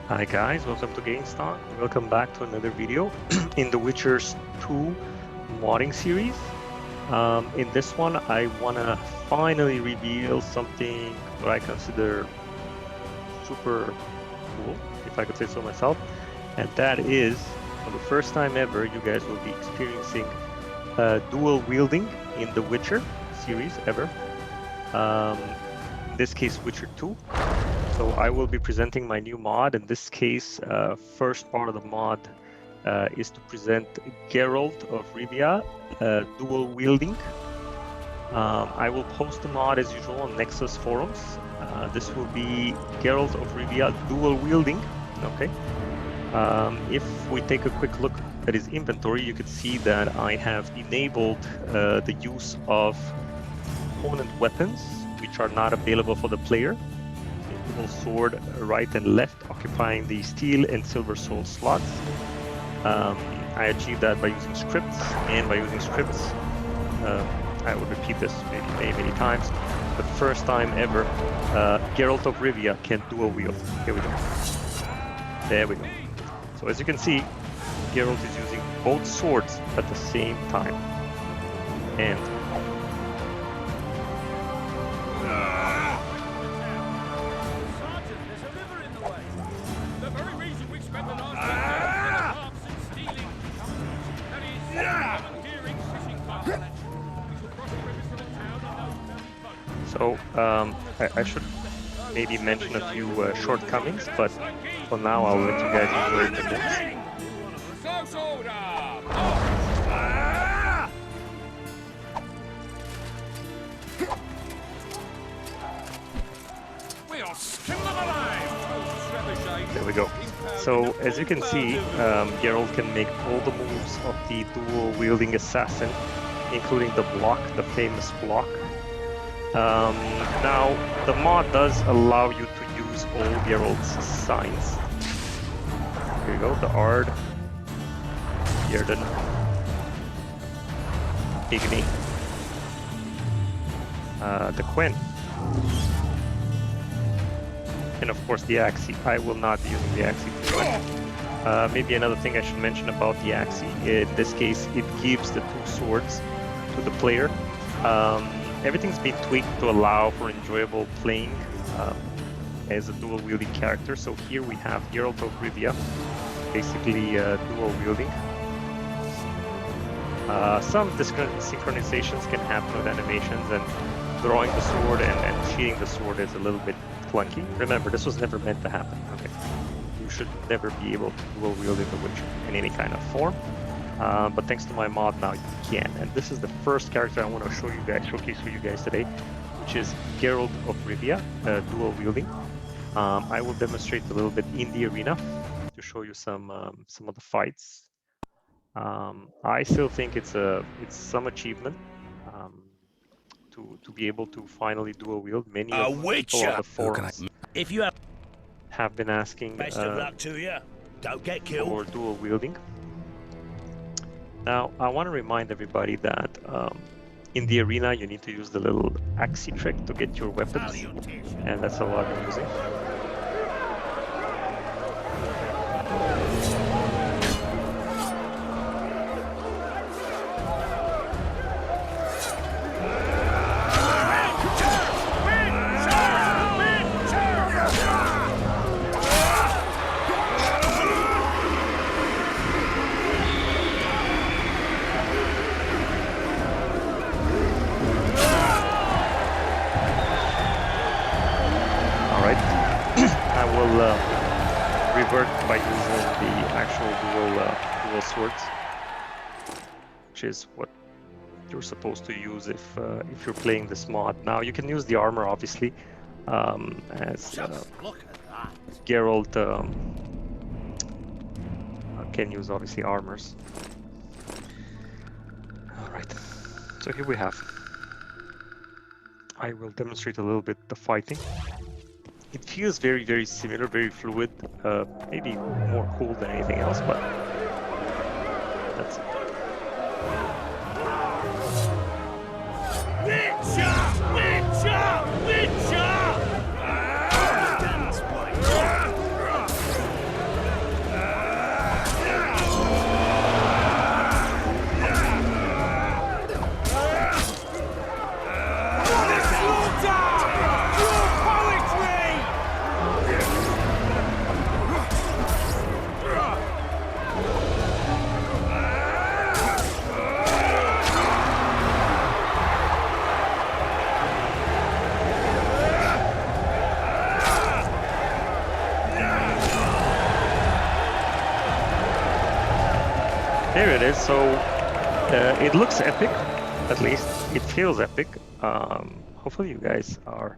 Hi guys, welcome to GameStop. Welcome back to another video in the Witcher's 2 modding series. In this one, I want to finally reveal something that I consider super cool, if I could say so myself. And that is, for the first time ever, you guys will be experiencing dual wielding in the Witcher series ever. In this case, Witcher 2. So I will be presenting my new mod. In this case, first part of the mod is to present Geralt of Rivia, dual wielding. I will post the mod as usual on Nexus forums. This will be Geralt of Rivia dual wielding. Okay. If we take a quick look at his inventory, you can see that I have enabled the use of opponent weapons, which are not available for the player. Sword right and left, occupying the steel and silver soul slots. I achieved that by using scripts, and by using scripts, I would repeat this many times. The first time ever, Geralt of Rivia can dual wield. Here we go. There we go. So as you can see, Geralt is using both swords at the same time. And so I should maybe mention a few shortcomings, but for now I'll let you guys enjoy the mix. There we go. So as you can see, Geralt can make all the moves of the dual wielding assassin, including the block, the famous block. Now, the mod does allow you to use all Geralt's signs. Here you go, the Ard, Yerden, Igni, the Quen, and of course the Axii. I will not be using the Axii. Maybe another thing I should mention about the Axii. In this case, it gives the two swords to the player. Everything's been tweaked to allow for enjoyable playing as a dual wielding character. So here we have Geralt of Rivia, basically dual wielding. Some synchronizations can happen with animations, and drawing the sword and sheathing the sword is a little bit clunky. Remember, this was never meant to happen. Okay, you should never be able to dual wield in the Witcher in any kind of form. But thanks to my mod now you can. And this is the first character I want to showcase for you guys today, which is Geralt of Rivia, dual wielding. I will demonstrate a little bit in the arena to show you some of the fights. I still think it's some achievement to be able to finally dual wield. Many of the people on the forums have been asking Best of luck to you. Don't get killed. for dual wielding. Now, I want to remind everybody that in the arena, you need to use the little Axii trick to get your weapons, and that's all I've been using. Revert by using the actual dual swords, which is what you're supposed to use if you're playing this mod. Now you can use the armor, obviously, as Geralt can use obviously armors. All right, so here we have. I will demonstrate a little bit the fighting. It feels very similar, very fluid, maybe more cool than anything else, but that's it. Witcher! There it is. So it looks epic, at least it feels epic. Hopefully you guys are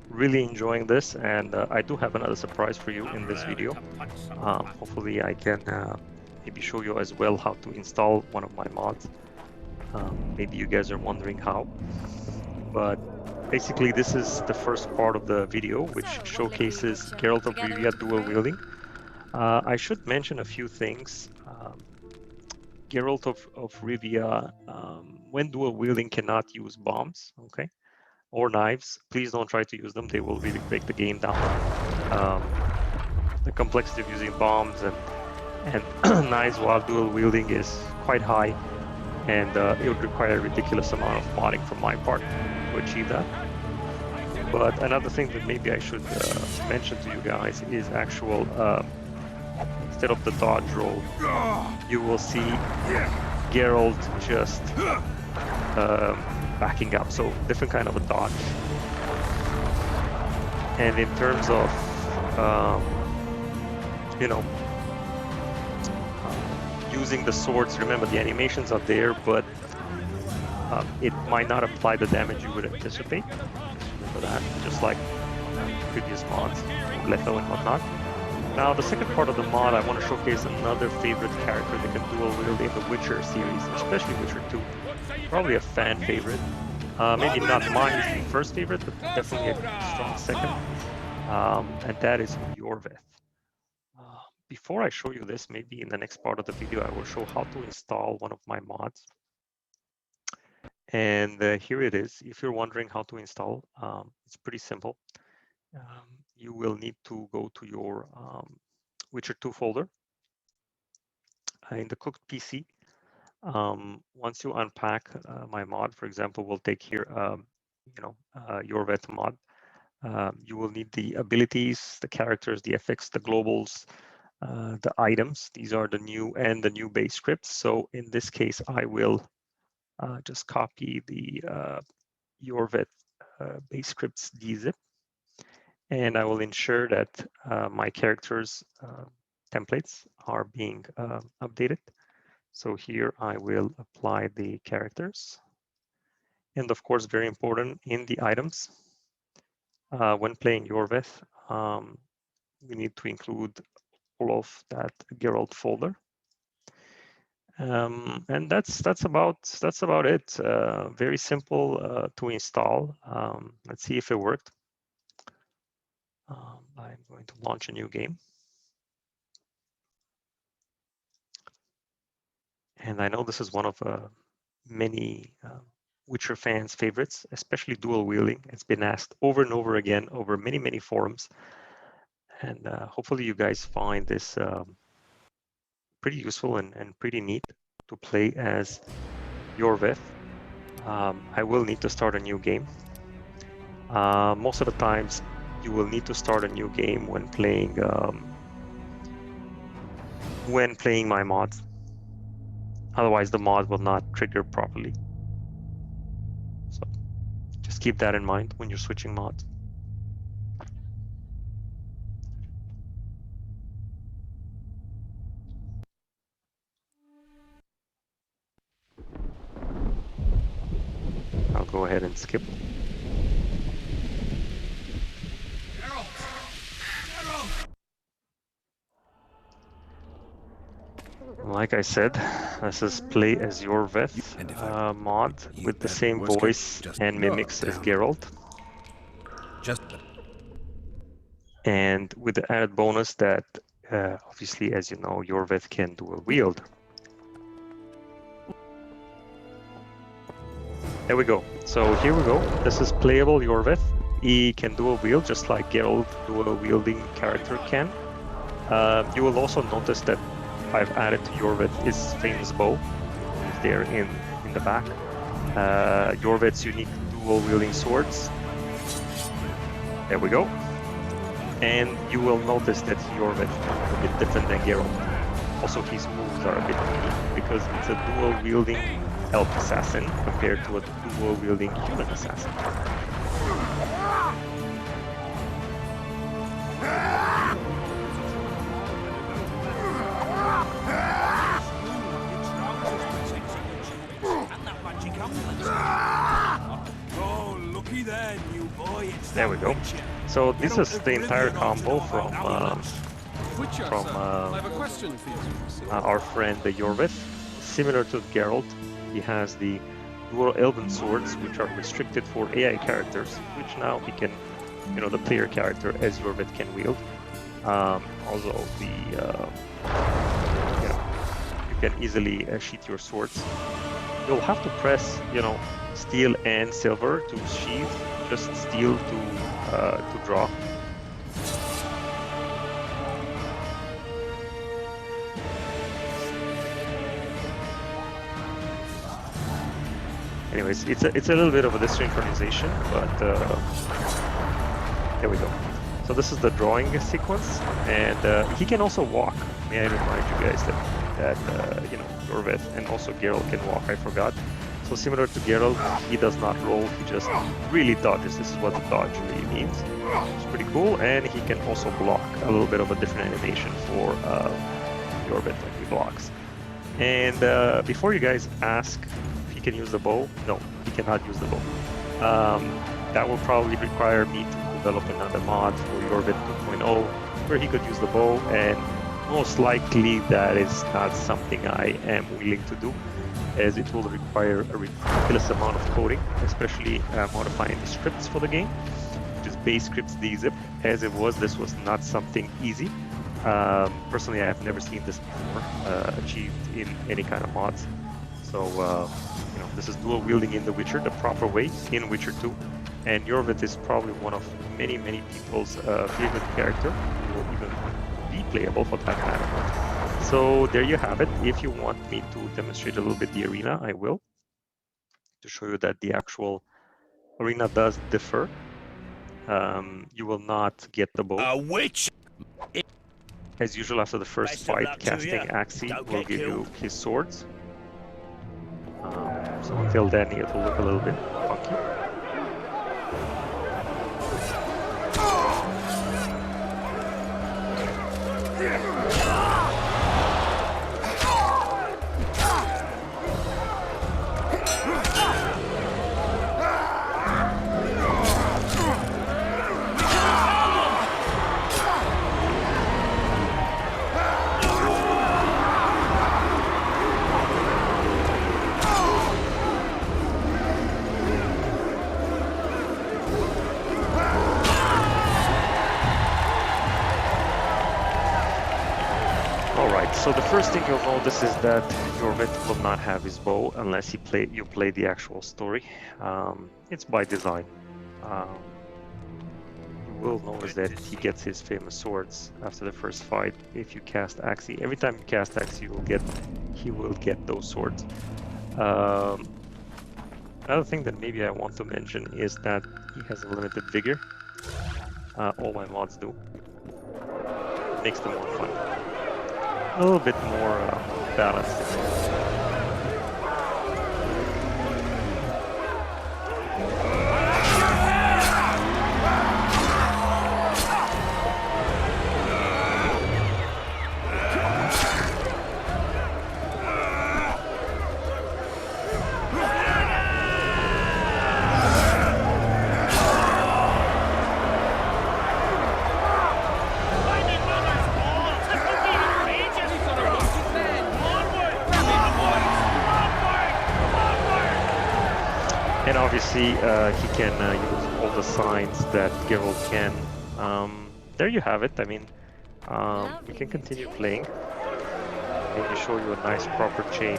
really enjoying this, and I do have another surprise for you in this video. Hopefully I can maybe show you as well how to install one of my mods. Maybe you guys are wondering how, but basically this is the first part of the video, which showcases Geralt of Rivia dual wielding. I should mention a few things. Geralt of Rivia, when dual wielding, cannot use bombs, okay, or knives. Please don't try to use them; they will really break the game down. The complexity of using bombs and knives while dual wielding is quite high, and it would require a ridiculous amount of modding from my part to achieve that. But another thing that maybe I should mention to you guys is actual. Instead of the dodge roll, you will see Geralt just backing up, so different kind of a dodge. And in terms of, you know, using the swords, remember the animations are there, but it might not apply the damage you would anticipate. Just remember that, just like previous mods, Leto and whatnot. Now, the second part of the mod, I want to showcase another favorite character that can dual wield in the Witcher series, especially Witcher 2. Probably a fan favorite. Maybe not my first favorite, but definitely a strong second. And that is Iorweth. Before I show you this, maybe in the next part of the video, I will show how to install one of my mods. And here it is. If you're wondering how to install, it's pretty simple. You will need to go to your Witcher 2 folder in the cooked PC. Once you unpack my mod, for example, we'll take here, Iorweth mod. You will need the abilities, the characters, the effects, the globals, the items. These are the new base scripts. So in this case, I will just copy the Iorweth base scripts dzip. And I will ensure that my characters' templates are being updated. So here I will apply the characters. And of course, very important in the items, when playing Iorweth, we need to include all of that Geralt folder. And that's about it. Very simple to install. Let's see if it worked. I'm going to launch a new game. And I know this is one of many Witcher fans' favorites, especially dual wielding. It's been asked over and over again over many forums. And hopefully you guys find this pretty useful and pretty neat to play as Iorweth. I will need to start a new game. Most of the times, you will need to start a new game when playing my mods. Otherwise, the mod will not trigger properly. So just keep that in mind when you're switching mods. I'll go ahead and skip. Like I said, this is play as Iorweth mod with the same voice and mimics as Geralt. And with the added bonus that, obviously, as you know, Iorweth can dual wield. There we go. So here we go. This is playable Iorweth. He can dual wield just like Geralt dual wielding character can. You will also notice that I've added to Iorweth his famous bow. It's there in the back. Iorweth's unique dual wielding swords. There we go. And you will notice that Iorweth is a bit different than Geralt. Also, his moves are a bit unique because it's a dual wielding elf assassin compared to a dual wielding human assassin. There we go. So this is the entire combo from our friend the Iorweth. Similar to Geralt, he has the dual elven swords, which are restricted for AI characters, which now he can, you know, the player character as Iorweth can wield. Also, you can easily sheath your swords. You'll have to press, you know, steel and silver to sheath, just steel to draw. Anyways, it's a little bit of a desynchronization, but there we go. So this is the drawing sequence, and he can also walk. May I remind you guys that you know, Iorweth and also Geralt can walk. I forgot. So similar to Geralt, he does not roll. He just really dodges. This is what the dodge really means. It's pretty cool, and he can also block. A little bit of a different animation for Iorweth when he blocks. And before you guys ask, he can use the bow. No, he cannot use the bow. That will probably require me to develop another mod for Iorweth 2.0 where he could use the bow, and most likely that is not something I am willing to do, as it will require a ridiculous amount of coding, especially modifying the scripts for the game, which is base scripts dzip. As it was, this was not something easy. Personally, I have never seen this before achieved in any kind of mods. So, you know, this is dual wielding in The Witcher the proper way in Witcher 2. And Iorweth is probably one of many people's favorite character, or even be playable for that matter. So there you have it. If you want me to demonstrate a little bit the arena, I will, to show you that the actual arena does differ. You will not get the bow. Witch! As usual, after the first fight, casting Axii will give you his swords. So until then, it will look a little bit funky. So the first thing you'll notice is that Iorweth will not have his bow unless you play the actual story. It's by design. You will notice that he gets his famous swords after the first fight if you cast Axii. Every time you cast Axii, he will get those swords. Another thing that maybe I want to mention is that he has a limited vigor. All my mods do. Makes them more fun. A little bit more balanced. And obviously, he can use all the signs that Geralt can. There you have it. I mean, we can continue playing. Maybe show you a nice proper chain.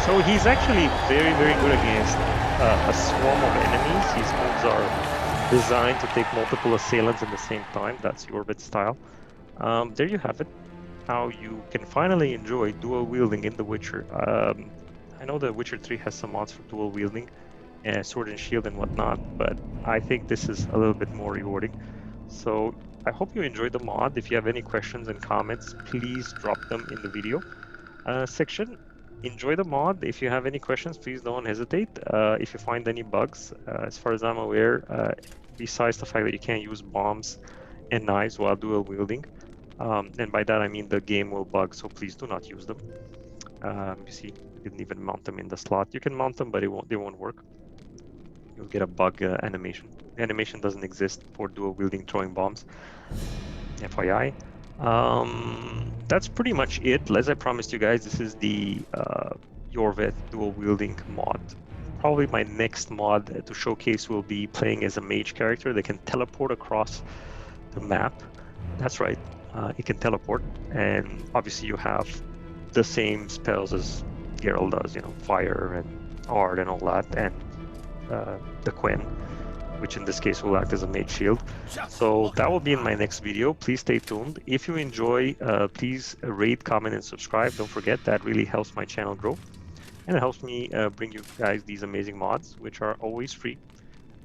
So he's actually very, very good against a swarm of enemies. His moves are designed to take multiple assailants at the same time. That's Iorweth's style. There you have it. How you can finally enjoy dual wielding in The Witcher. I know that Witcher 3 has some mods for dual wielding, sword and shield and whatnot, but I think this is a little bit more rewarding. So I hope you enjoyed the mod. If you have any questions and comments, please drop them in the video section. Enjoy the mod. If you have any questions, please don't hesitate. If you find any bugs, as far as I'm aware, besides the fact that you can't use bombs and knives while dual wielding, and by that I mean the game will bug, so please do not use them. You see, we didn't even mount them in the slot. You can mount them, but they won't work. You'll get a bug animation. The animation doesn't exist for dual wielding throwing bombs. FYI. That's pretty much it. As I promised you guys, this is the Iorweth dual wielding mod. Probably my next mod to showcase will be playing as a mage character that can teleport across the map. That's right, it can teleport, and obviously you have the same spells as Geralt does, you know, fire and art and all that, and the Quen, which in this case will act as a mage shield. So that will be in my next video. Please stay tuned. If you enjoy, please rate, comment, and subscribe. Don't forget, that really helps my channel grow, and it helps me bring you guys these amazing mods, which are always free.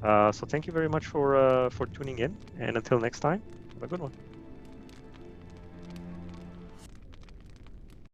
So thank you very much for tuning in, and until next time, have a good one.